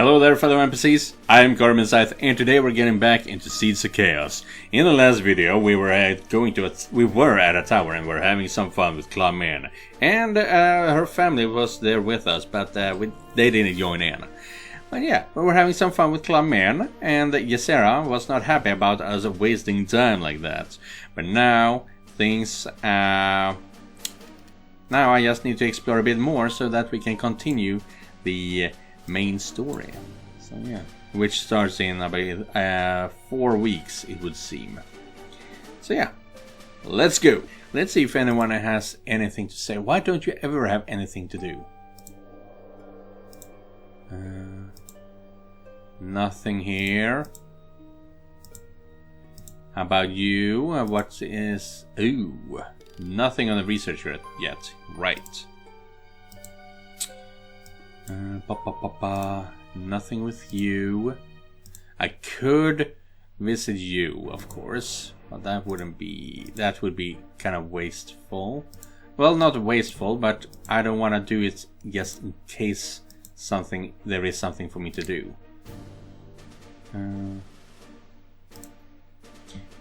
Hello there fellow NPCs, I'm Scythe and today we're getting back into Seeds of Chaos. In the last video we were at a tower and we're having some fun with Clawman. And her family was there with us, but they didn't join in. But yeah, we were having some fun with Clawman, and Jezera was not happy about us wasting time like that. But now things... now I just need to explore a bit more so that we can continue the main story. So yeah, which starts in about 4 weeks, it would seem. So yeah, let's go. Let's see if anyone has anything to say. Why don't you ever have anything to do? Nothing here. How about you? What is... Ooh, nothing on the research yet. Right. Nothing with you. I could visit you, of course, but that would be kind of wasteful. Well, not wasteful, but I don't want to do it just in case there is something for me to do. And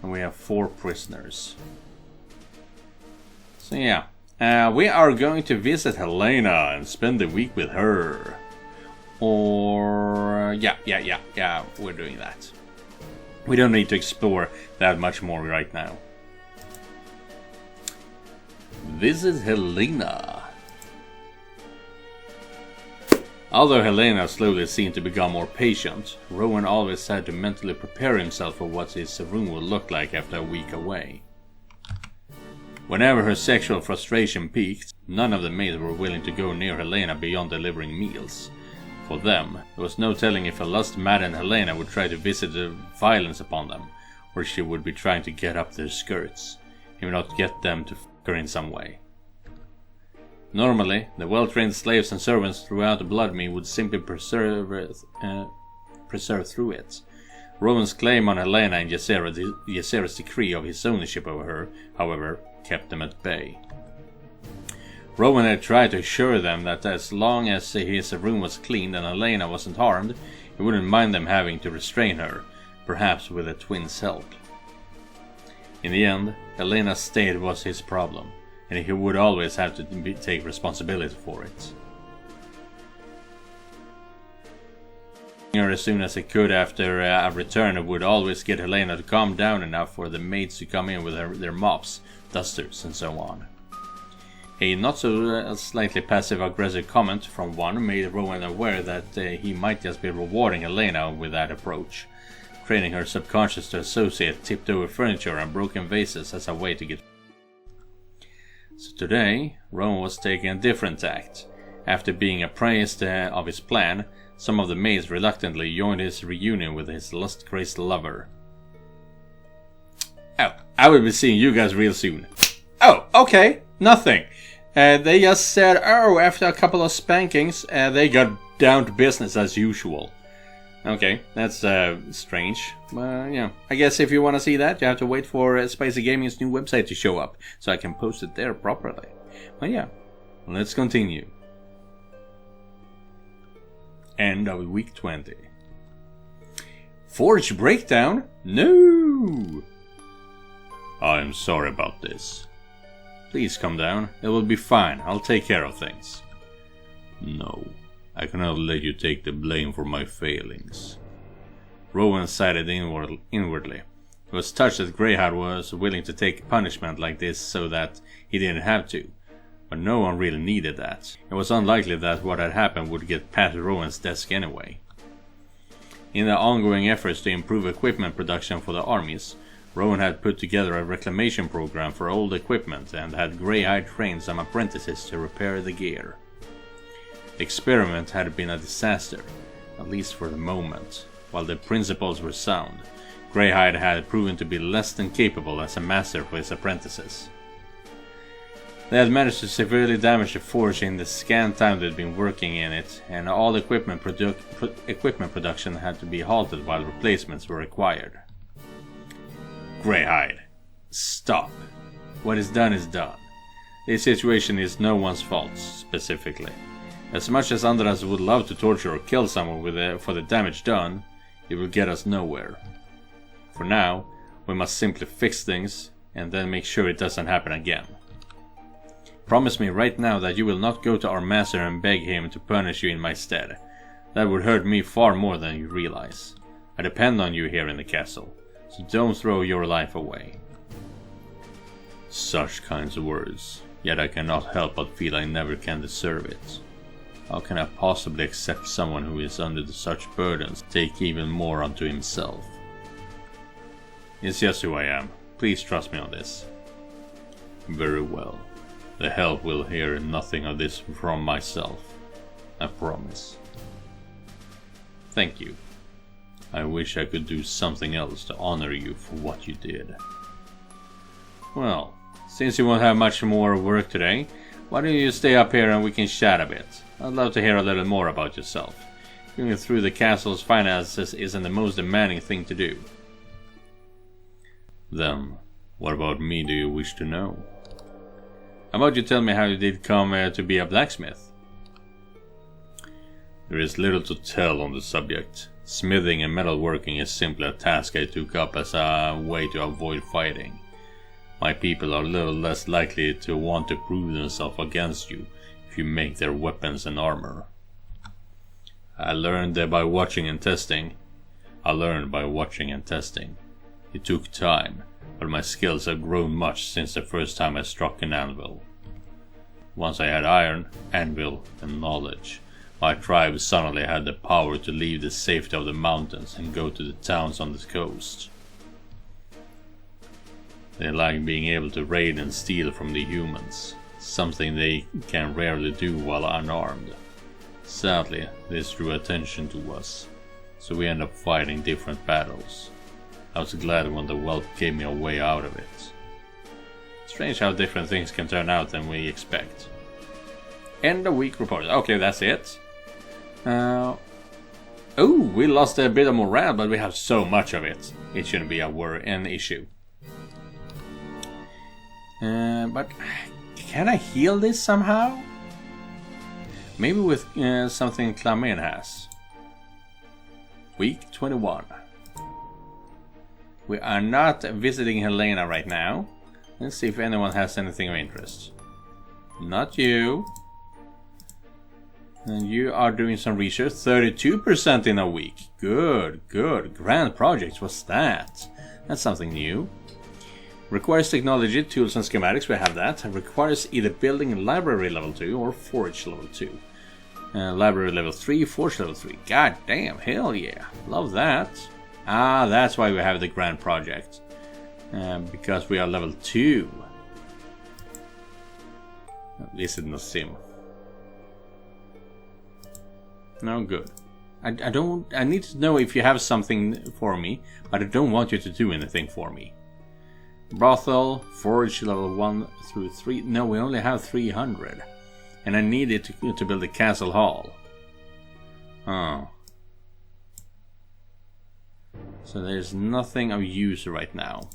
we have 4 prisoners. So yeah. We are going to visit Helayna and spend the week with her. Or... yeah, we're doing that. We don't need to explore that much more right now. Visit Helayna. Although Helayna slowly seemed to become more patient, Rowan always had to mentally prepare himself for what his room would look like after a week away. Whenever her sexual frustration peaked, none of the maids were willing to go near Helayna beyond delivering meals. For them, there was no telling if a lust-maddened Helayna would try to visit violence upon them, or she would be trying to get up their skirts, if not get them to f*** her in some way. Normally, the well-trained slaves and servants throughout the Bloodmead would simply preserve through it. Rowan's claim on Helayna and Jezera's decree of his ownership over her, however, kept them at bay. Rowan had tried to assure them that as long as his room was clean and Helayna wasn't harmed, he wouldn't mind them having to restrain her, perhaps with the twins' help. In the end, Helayna's state was his problem, and he would always have to take responsibility for it. Her as soon as he could after a return would always get Helayna to calm down enough for the maids to come in with their mops, dusters and so on. A not so slightly passive-aggressive comment from one made Rowan aware that he might just be rewarding Helayna with that approach, training her subconscious to associate tipped-over furniture and broken vases as a way to get... So today, Rowan was taking a different tact. After being appraised of his plan, some of the maids reluctantly joined his reunion with his lust-crazed lover. Oh, I will be seeing you guys real soon. Oh, okay, nothing. They just said, oh, after a couple of spankings, they got down to business as usual. Okay, that's strange. Yeah, I guess if you want to see that, you have to wait for SpicyGaming's new website to show up, so I can post it there properly. But yeah, let's continue. End of week 20. Forge breakdown? No! I'm sorry about this. Please come down. It will be fine. I'll take care of things. No, I cannot let you take the blame for my failings. Rowan sighed inwardly. He was touched that Greyhide was willing to take punishment like this so that he didn't have to. But no one really needed that. It was unlikely that what had happened would get past Rowan's desk anyway. In the ongoing efforts to improve equipment production for the armies, Rowan had put together a reclamation program for old equipment and had Greyhide train some apprentices to repair the gear. The experiment had been a disaster, at least for the moment. While the principles were sound, Greyhide had proven to be less than capable as a master for his apprentices. They had managed to severely damage the forge in the scant time they'd been working in it, and all equipment production had to be halted while replacements were required. Greyhide, stop. What is done is done. This situation is no one's fault, specifically. As much as Andras would love to torture or kill someone for the damage done, it will get us nowhere. For now, we must simply fix things and then make sure it doesn't happen again. Promise me right now that you will not go to our master and beg him to punish you in my stead. That would hurt me far more than you realize. I depend on you here in the castle, so don't throw your life away. Such kind words, yet I cannot help but feel I never can deserve it. How can I possibly accept someone who is under such burdens take even more unto himself? It's just who I am. Please trust me on this. Very well. The help will hear nothing of this from myself. I promise. Thank you. I wish I could do something else to honor you for what you did. Well, since you won't have much more work today, why don't you stay up here and we can chat a bit? I'd love to hear a little more about yourself. Going through the castle's finances isn't the most demanding thing to do. Then, what about me do you wish to know? How about you tell me how you did come to be a blacksmith? There is little to tell on the subject. Smithing and metalworking is simply a task I took up as a way to avoid fighting. My people are a little less likely to want to prove themselves against you if you make their weapons and armor. I learned by watching and testing. It took time, but my skills have grown much since the first time I struck an anvil. Once I had iron, anvil, and knowledge, my tribe suddenly had the power to leave the safety of the mountains and go to the towns on the coast. They like being able to raid and steal from the humans, something they can rarely do while unarmed. Sadly, this drew attention to us, so we ended up fighting different battles. I was glad when the whelp gave me a way out of it. Strange how different things can turn out than we expect. End of week report. Okay, that's it. Oh, we lost a bit of morale, but we have so much of it. It shouldn't be an issue. But can I heal this somehow? Maybe with something Clamin has. Week 21. We are not visiting Helayna right now. Let's see if anyone has anything of interest. Not you. And you are doing some research. 32% in a week. Good, good. Grand projects, what's that? That's something new. Requires technology, tools and schematics, we have that. Requires either building library level 2 or forge level 2. Library level 3, forge level 3. God damn, hell yeah. Love that. Ah, that's why we have the grand project. Because we are level 2. This is not sim. No good. I need to know if you have something for me, but I don't want you to do anything for me. Brothel, forge level 1 through 3. No, we only have 300. And I need it to build a castle hall. Oh. So there's nothing of use right now.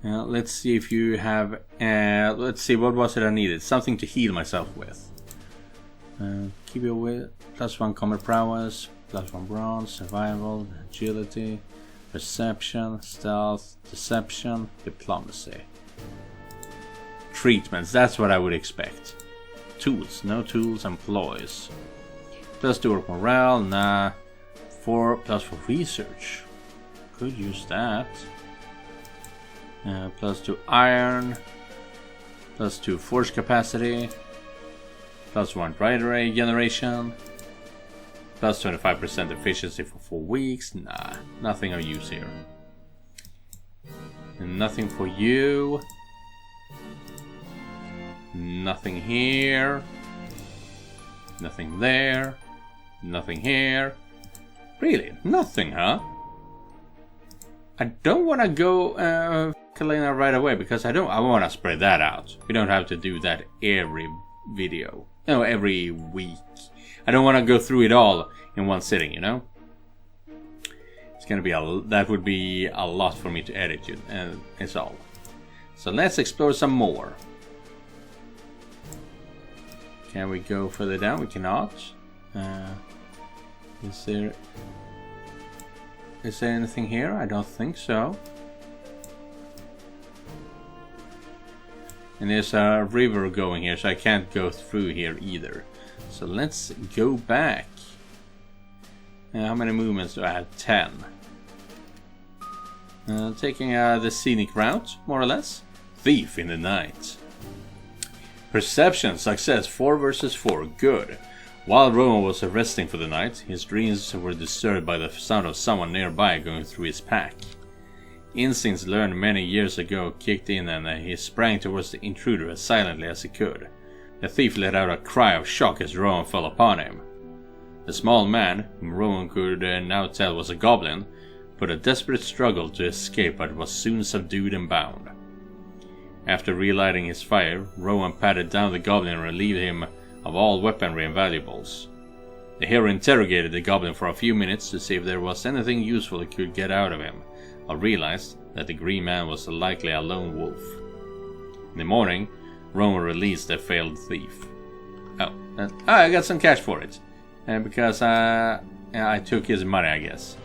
Let's see if you have... let's see, what was it I needed? Something to heal myself with. Keep your wit, +1 combat prowess, +1 bronze, survival, agility, perception, stealth, deception, diplomacy. Treatments, that's what I would expect. Tools, no tools, employees. +2 work morale, nah. +4 research. Could use that. +2 iron. +2 forge capacity. +1 dried ray generation. +25% efficiency for 4 weeks. Nah, nothing of use here. And nothing for you. Nothing here. Nothing there. Nothing here. Really? Nothing, huh? I don't want to go Helayna right away because I want to spread that out. We don't have to do that every video. No, every week. I don't want to go through it all in one sitting, you know? It's gonna be that would be a lot for me to edit, and it's all. So let's explore some more. Can we go further down? We cannot. Is there anything here? I don't think so. And there's a river going here, so I can't go through here either. So let's go back. How many movements do I have? 10. Taking the scenic route, more or less. Thief in the night. Perception, success, 4 versus 4, good. While Rowan was resting for the night, his dreams were disturbed by the sound of someone nearby going through his pack. Instincts learned many years ago kicked in and he sprang towards the intruder as silently as he could. The thief let out a cry of shock as Rowan fell upon him. The small man, whom Rowan could now tell was a goblin, put a desperate struggle to escape but was soon subdued and bound. After relighting his fire, Rowan patted down the goblin and relieved him of all weaponry and valuables. The hero interrogated the goblin for a few minutes to see if there was anything useful he could get out of him, but realized that the green man was likely a lone wolf. In the morning, Rowan released the failed thief. I got some cash for it, because I took his money, I guess.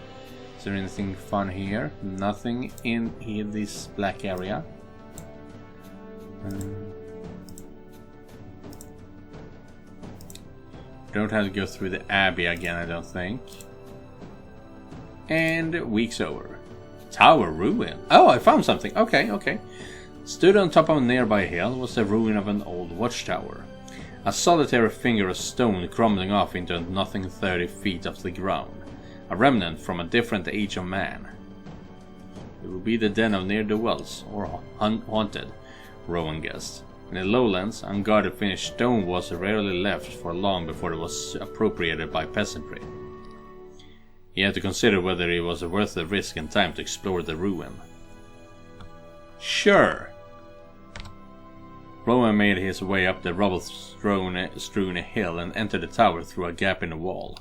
Is there anything fun here? Nothing in here, this black area. Don't have to go through the abbey again, I don't think. And week's over. Tower ruin. Oh, I found something. Okay. Stood on top of a nearby hill was the ruin of an old watchtower. A solitary finger of stone crumbling off into nothing 30 feet off the ground. A remnant from a different age of man. It would be the den of ne'er-do-wells, or haunted, Rowan guessed. In the lowlands, unguarded finished stone was rarely left for long before it was appropriated by peasantry. He had to consider whether it was worth the risk and time to explore the ruin. Sure. Rowan made his way up the rubble-strewn hill and entered the tower through a gap in the wall.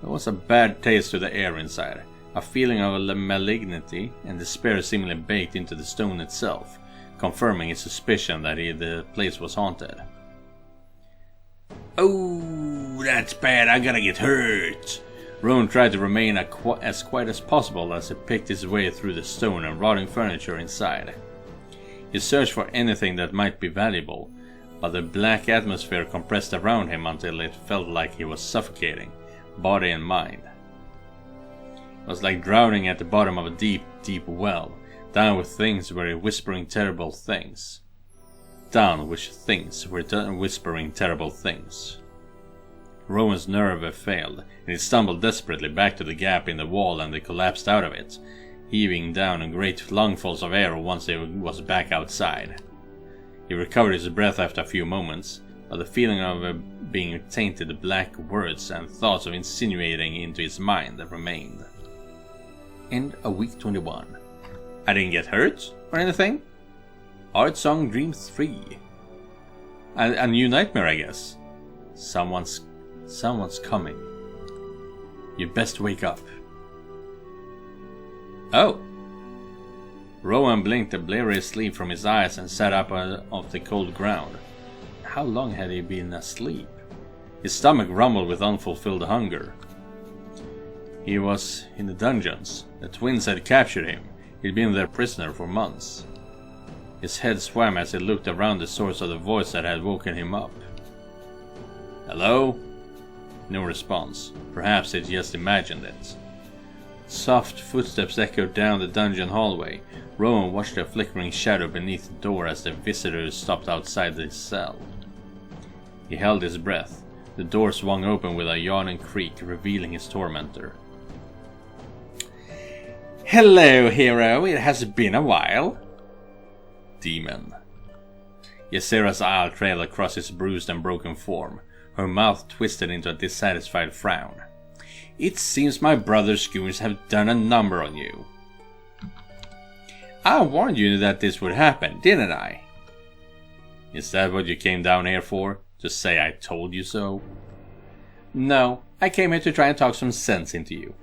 There was a bad taste to the air inside, a feeling of malignity and despair seemingly baked into the stone itself, confirming his suspicion that the place was haunted. Oh, that's bad, I gotta get hurt. Rowan tried to remain as quiet as possible as he picked his way through the stone and rotting furniture inside. He searched for anything that might be valuable, but the black atmosphere compressed around him until it felt like he was suffocating, body and mind. It was like drowning at the bottom of a deep, deep well, down with things were whispering terrible things. Down which things were whispering terrible things. Rowan's nerve failed, and he stumbled desperately back to the gap in the wall and he collapsed out of it, heaving down in great lungfuls of air once he was back outside. He recovered his breath after a few moments, but the feeling of being tainted black words and thoughts of insinuating into his mind remained. End of week 21. I didn't get hurt or anything. Art Song Dream 3. A new nightmare, I guess. Someone's coming. You best wake up. Oh. Rowan blinked a bleary sleep from his eyes and sat up off the cold ground. How long had he been asleep? His stomach rumbled with unfulfilled hunger. He was in the dungeons. The twins had captured him. He'd been their prisoner for months. His head swam as he looked around the source of the voice that had woken him up. Hello? No response. Perhaps he'd just imagined it. Soft footsteps echoed down the dungeon hallway. Rowan watched a flickering shadow beneath the door as the visitors stopped outside his cell. He held his breath. The door swung open with a yawning creak, revealing his tormentor. Hello, hero. It has been a while. Demon. Jezera's eye trailed across his bruised and broken form. Her mouth twisted into a dissatisfied frown. It seems my brother's goons have done a number on you. I warned you that this would happen, didn't I? Is that what you came down here for? To say I told you so? No, I came here to try and talk some sense into you.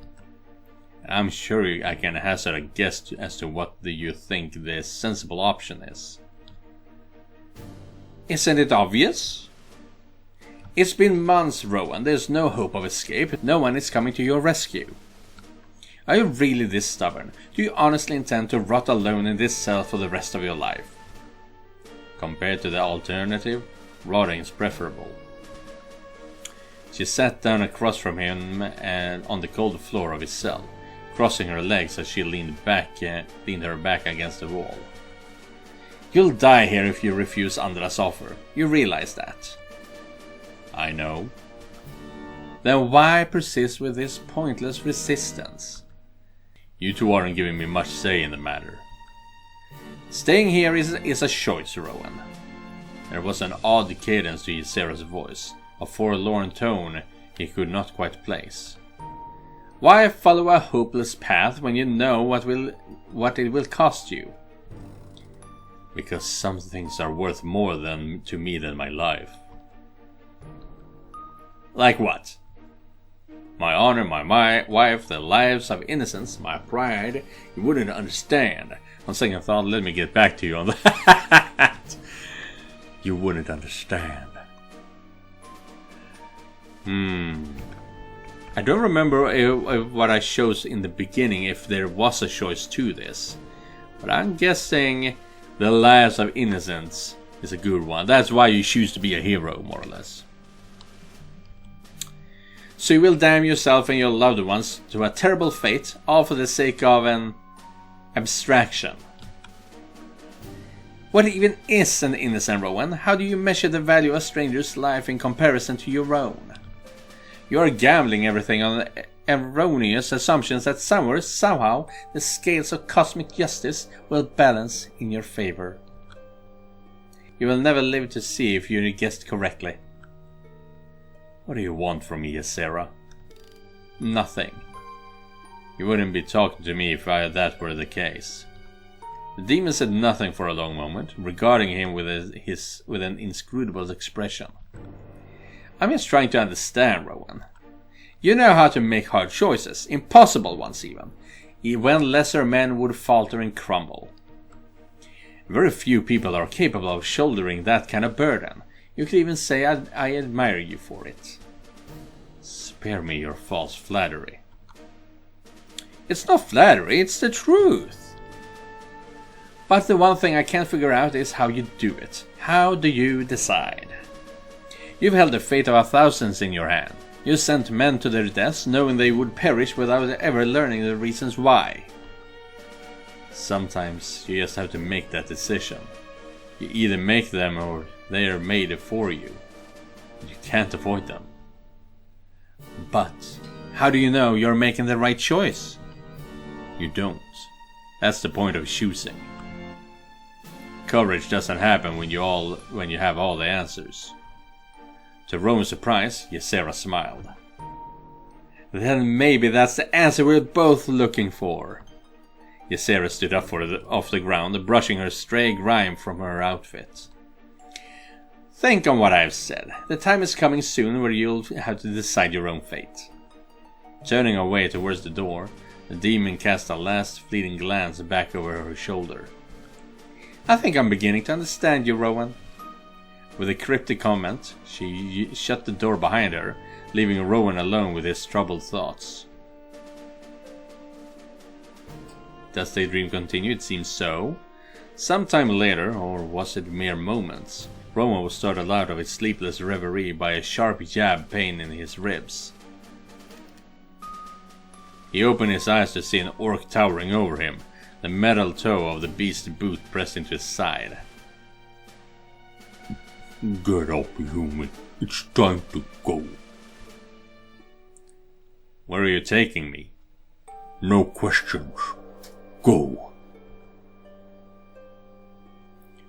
I'm sure I can hazard a guess as to what you think the sensible option is. Isn't it obvious? It's been months, Rowan. There's no hope of escape. No one is coming to your rescue. Are you really this stubborn? Do you honestly intend to rot alone in this cell for the rest of your life? Compared to the alternative, rotting is preferable. She sat down across from him and on the cold floor of his cell, crossing her legs as she leaned her back against the wall. You'll die here if you refuse Andras' offer. You realize that? I know. Then why persist with this pointless resistance? You two aren't giving me much say in the matter. Staying here is a choice, Rowan. There was an odd cadence to Jezera's voice, a forlorn tone he could not quite place. Why follow a hopeless path when you know what it will cost you? Because some things are worth more to me than my life. Like what? My honor, my wife, the lives of innocents, my pride. You wouldn't understand. On second thought, let me get back to you on that. You wouldn't understand. I don't remember what I chose in the beginning, if there was a choice to this. But I'm guessing the lives of innocents is a good one. That's why you choose to be a hero, more or less. So you will damn yourself and your loved ones to a terrible fate, all for the sake of an abstraction. What even is an innocent, Rowan? How do you measure the value of a stranger's life in comparison to your own? You are gambling everything on erroneous assumptions that somewhere, somehow, the scales of cosmic justice will balance in your favor. You will never live to see if you guessed correctly. What do you want from me, Jezera? Nothing. You wouldn't be talking to me if that were the case. The demon said nothing for a long moment, regarding him with an inscrutable expression. I'm just trying to understand, Rowan. You know how to make hard choices, impossible ones even, when lesser men would falter and crumble. Very few people are capable of shouldering that kind of burden. You could even say I admire you for it. Spare me your false flattery. It's not flattery, it's the truth. But the one thing I can't figure out is how you do it. How do you decide? You've held the fate of thousands in your hand. You sent men to their deaths knowing they would perish without ever learning the reasons why. Sometimes you just have to make that decision. You either make them or they are made for you. You can't avoid them. But how do you know you're making the right choice? You don't. That's the point of choosing. Courage doesn't happen when you have all the answers. To Rowan's surprise, Jezera smiled. Then maybe that's the answer we're both looking for. Jezera stood up off the ground, brushing her stray grime from her outfit. Think on what I've said. The time is coming soon where you'll have to decide your own fate. Turning away towards the door, the demon cast a last fleeting glance back over her shoulder. I think I'm beginning to understand you, Rowan. With a cryptic comment, she shut the door behind her, leaving Rowan alone with his troubled thoughts. Does the dream continue? It seems so. Sometime later, or was it mere moments, Rowan was startled out of his sleepless reverie by a sharp jab pain in his ribs. He opened his eyes to see an orc towering over him, the metal toe of the beast's boot pressed into his side. Get up, human. It's time to go. Where are you taking me? No questions. Go.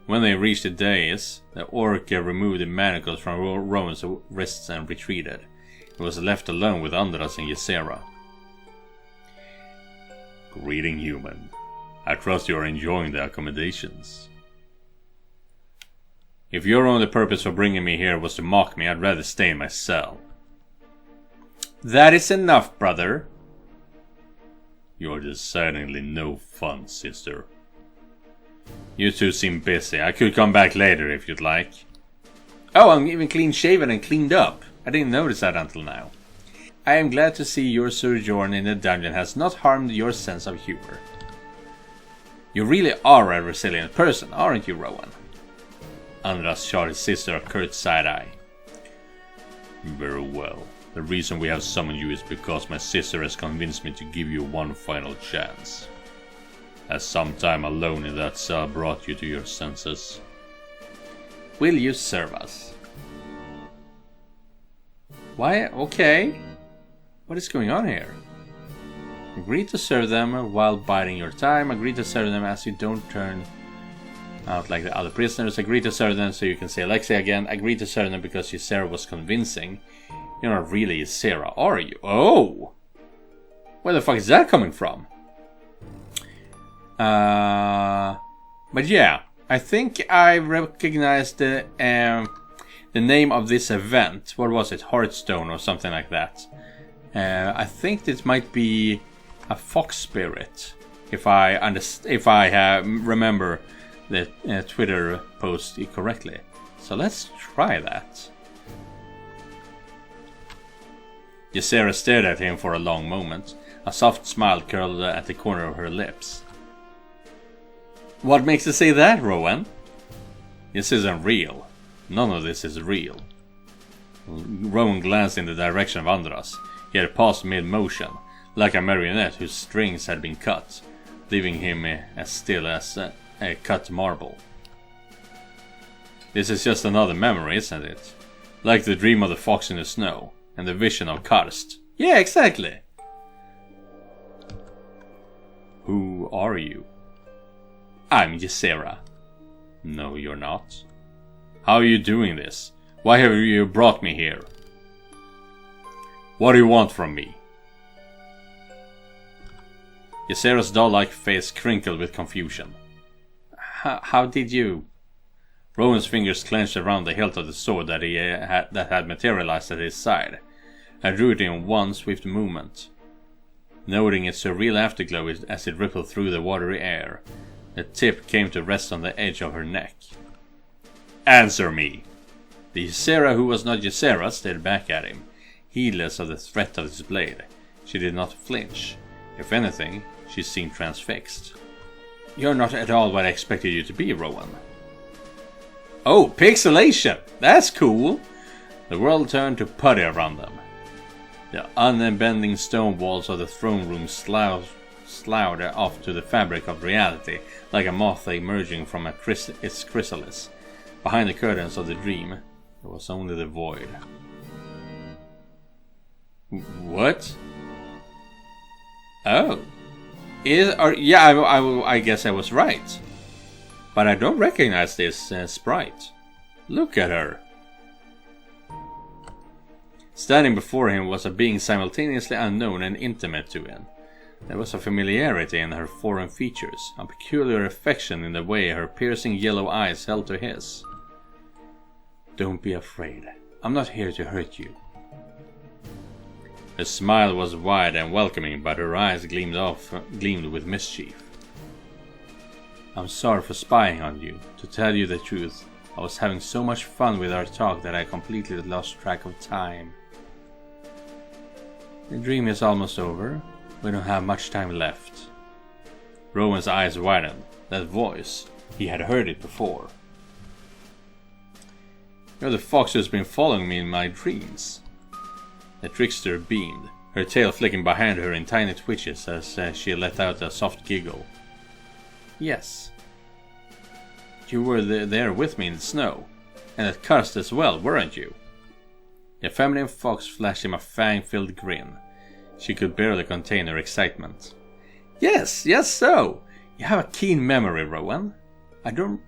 When they reached the dais, the orc removed the manacles from Rowan's wrists and retreated. He was left alone with Andras and Jezera. Greeting, human. I trust you are enjoying the accommodations. If your only purpose for bringing me here was to mock me, I'd rather stay in my cell. That is enough, brother. You're decidedly no fun, sister. You two seem busy. I could come back later if you'd like. Oh, I'm even clean shaven and cleaned up. I didn't notice that until now. I am glad to see your sojourn in the dungeon has not harmed your sense of humor. You really are a resilient person, aren't you, Rowan? Andras shot his sister a curt side-eye. Very well. The reason we have summoned you is because my sister has convinced me to give you one final chance. Has some time alone in that cell brought you to your senses? Will you serve us? Why? Okay. What is going on here? Agree to serve them while biding your time. Agree to serve them as you don't turn out like the other prisoners. Agree to serve them so you can say Alexia again. Agree to serve them because Jezera was convincing. You're not really Jezera, are you? Oh! Where the fuck is that coming from? But yeah, I think I recognized the name of this event. What was it? Hearthstone or something like that. I think this might be a fox spirit, if I remember the Twitter post correctly. So let's try that. Jezera stared at him for a long moment. A soft smile curled at the corner of her lips. What makes you say that, Rowan? This isn't real. None of this is real. Rowan glanced in the direction of Andras. He had paused mid-motion, like a marionette whose strings had been cut, leaving him as still as a cut marble. This is just another memory, isn't it? Like the dream of the fox in the snow, and the vision of Karst. Yeah, exactly! Who are you? I'm Jezera. No, you're not. How are you doing this? Why have you brought me here? What do you want from me? Jezera's doll-like face crinkled with confusion. How did you... Rowan's fingers clenched around the hilt of the sword that had materialized at his side. I drew it in one swift movement, noting its surreal afterglow as it rippled through the watery air. The tip came to rest on the edge of her neck. Answer me! The Jezera who was not Jezera stared back at him, heedless of the threat of his blade. She did not flinch. If anything, she seemed transfixed. You're not at all what I expected you to be, Rowan. Oh, pixelation! That's cool! The world turned to putty around them. The unbending stone walls of the throne room sloughed off to the fabric of reality, like a moth emerging from its chrysalis. Behind the curtains of the dream, there was only the void. What? Oh. I guess I was right. But I don't recognize this sprite. Look at her. Standing before him was a being simultaneously unknown and intimate to him. There was a familiarity in her foreign features, a peculiar affection in the way her piercing yellow eyes held to his. Don't be afraid. I'm not here to hurt you. Her smile was wide and welcoming, but her eyes gleamed with mischief. I'm sorry for spying on you. To tell you the truth, I was having so much fun with our talk that I completely lost track of time. The dream is almost over. We don't have much time left. Rowan's eyes widened. That voice, he had heard it before. You're the fox who's been following me in my dreams. The trickster beamed, her tail flicking behind her in tiny twitches as she let out a soft giggle. Yes. You were there with me in the snow, and at Karst as well, weren't you? The feminine fox flashed him a fang-filled grin. She could barely contain her excitement. Yes, so. You have a keen memory, Rowan. I don't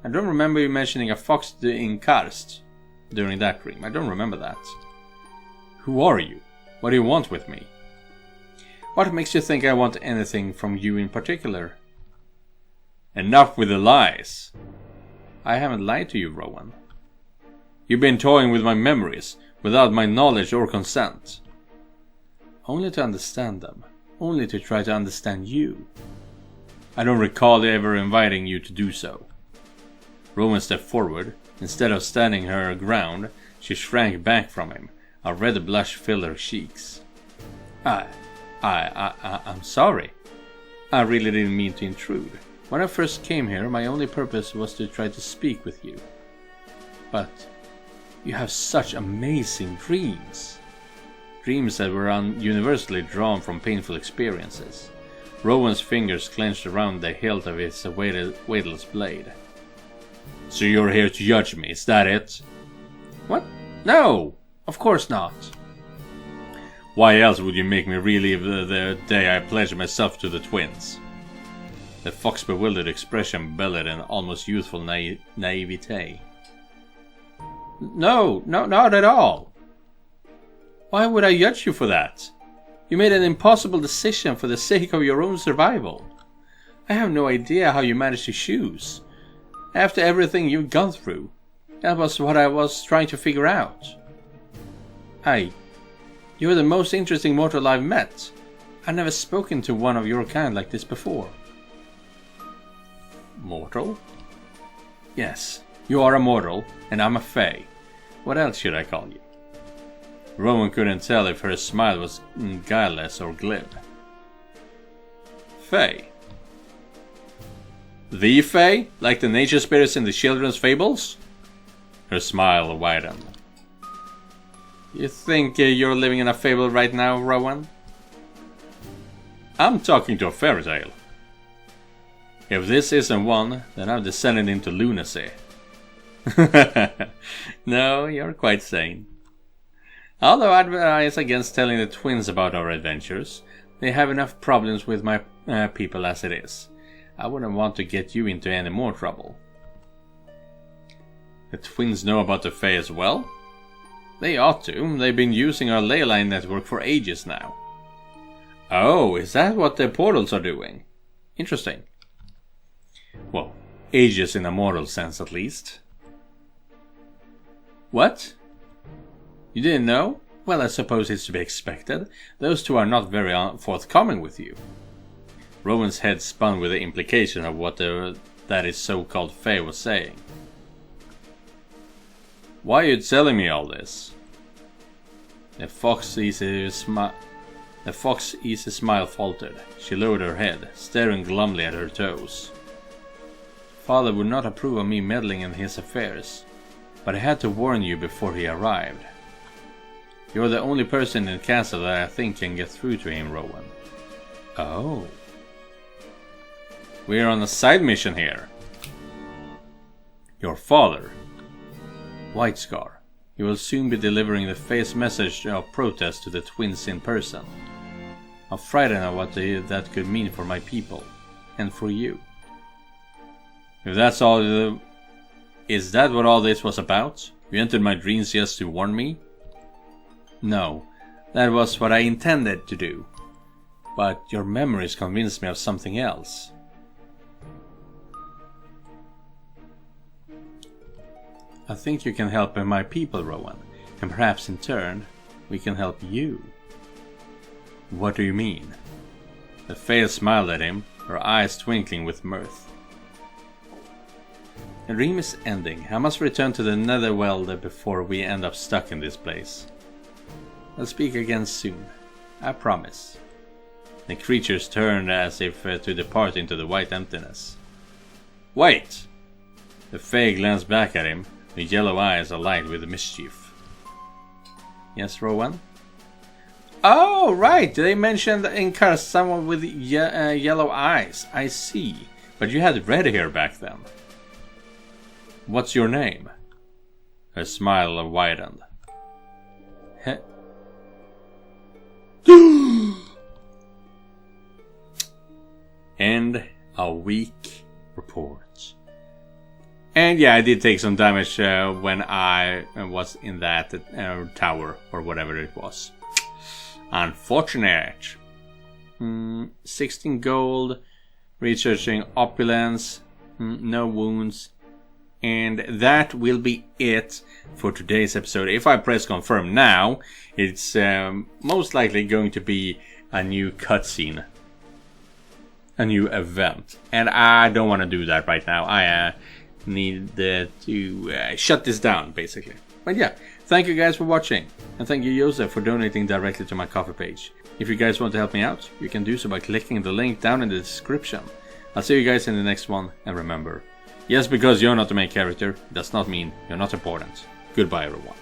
remember you mentioning a fox in Karst during that dream. I don't remember that. Who are you? What do you want with me? What makes you think I want anything from you in particular? Enough with the lies. I haven't lied to you, Rowan. You've been toying with my memories, without my knowledge or consent. Only to understand them. Only to try to understand you. I don't recall ever inviting you to do so. Rowan stepped forward, Instead of standing her ground, she shrank back from him. A red blush filled her cheeks. I'm sorry. I really didn't mean to intrude. When I first came here, my only purpose was to try to speak with you. But you have such amazing dreams. Dreams that were universally drawn from painful experiences. Rowan's fingers clenched around the hilt of his weightless blade. So you're here to judge me, is that it? What? No, of course not. Why else would you make me relive the day I pledged myself to the twins? The fox's bewildered expression bellowed in almost youthful naivete. No, not at all. Why would I judge you for that? You made an impossible decision for the sake of your own survival. I have no idea how you managed to choose. After everything you've gone through, that was what I was trying to figure out. You're the most interesting mortal I've met. I've never spoken to one of your kind like this before. Mortal? Yes, you are a mortal, and I'm a fae. What else should I call you? Rowan couldn't tell if her smile was guileless or glib. Fae. The Fae? Like the nature spirits in the children's fables? Her smile widened. You think you're living in a fable right now, Rowan? I'm talking to a fairy tale. If this isn't one, then I've descended into lunacy. No, you're quite sane. Although I advise against telling the twins about our adventures, they have enough problems with my people as it is. I wouldn't want to get you into any more trouble. The twins know about the Fae as well? They ought to. They've been using our ley line network for ages now. Oh, is that what the portals are doing? Interesting. Well, ages in a mortal sense at least. What? You didn't know? Well, I suppose it's to be expected. Those two are not very forthcoming with you. Rowan's head spun with the implication of what that his so-called Fae was saying. Why are you telling me all this? The fox's easy smile faltered. She lowered her head, staring glumly at her toes. Father would not approve of me meddling in his affairs, but I had to warn you before he arrived. You're the only person in the castle that I think can get through to him, Rowan. Oh. We're on a side mission here. Your father, Whitescar. He will soon be delivering the Fae's message of protest to the twins in person. I'm frightened of what that could mean for my people, and for you. If that's all, is that what all this was about? You entered my dreams just to warn me? No, that was what I intended to do. But your memories convinced me of something else. I think you can help my people, Rowan, and perhaps in turn, we can help you. What do you mean? The Fae smiled at him, her eyes twinkling with mirth. The dream is ending. I must return to the Netherworld before we end up stuck in this place. I'll speak again soon. I promise. The creatures turned as if to depart into the white emptiness. Wait! The Fae glanced back at him, her yellow eyes alight with mischief. Yes, Rowan? Oh, right! They mentioned in cars someone with yellow eyes. I see. But you had red hair back then. What's your name? Her smile widened. And a weak report. And yeah, I did take some damage when I was in that tower or whatever it was. Unfortunate. 16 gold, researching opulence, no wounds. And that will be it for today's episode. If I press confirm now, it's most likely going to be a new cutscene. A new event. And I don't want to do that right now. needed to shut this down, basically. But yeah, thank you guys for watching, and thank you Joseph for donating directly to my Ko-fi page. If you guys want to help me out, you can do so by clicking the link down in the description. I'll see you guys in the next one, and remember, just because you're not the main character does not mean you're not important. Goodbye everyone.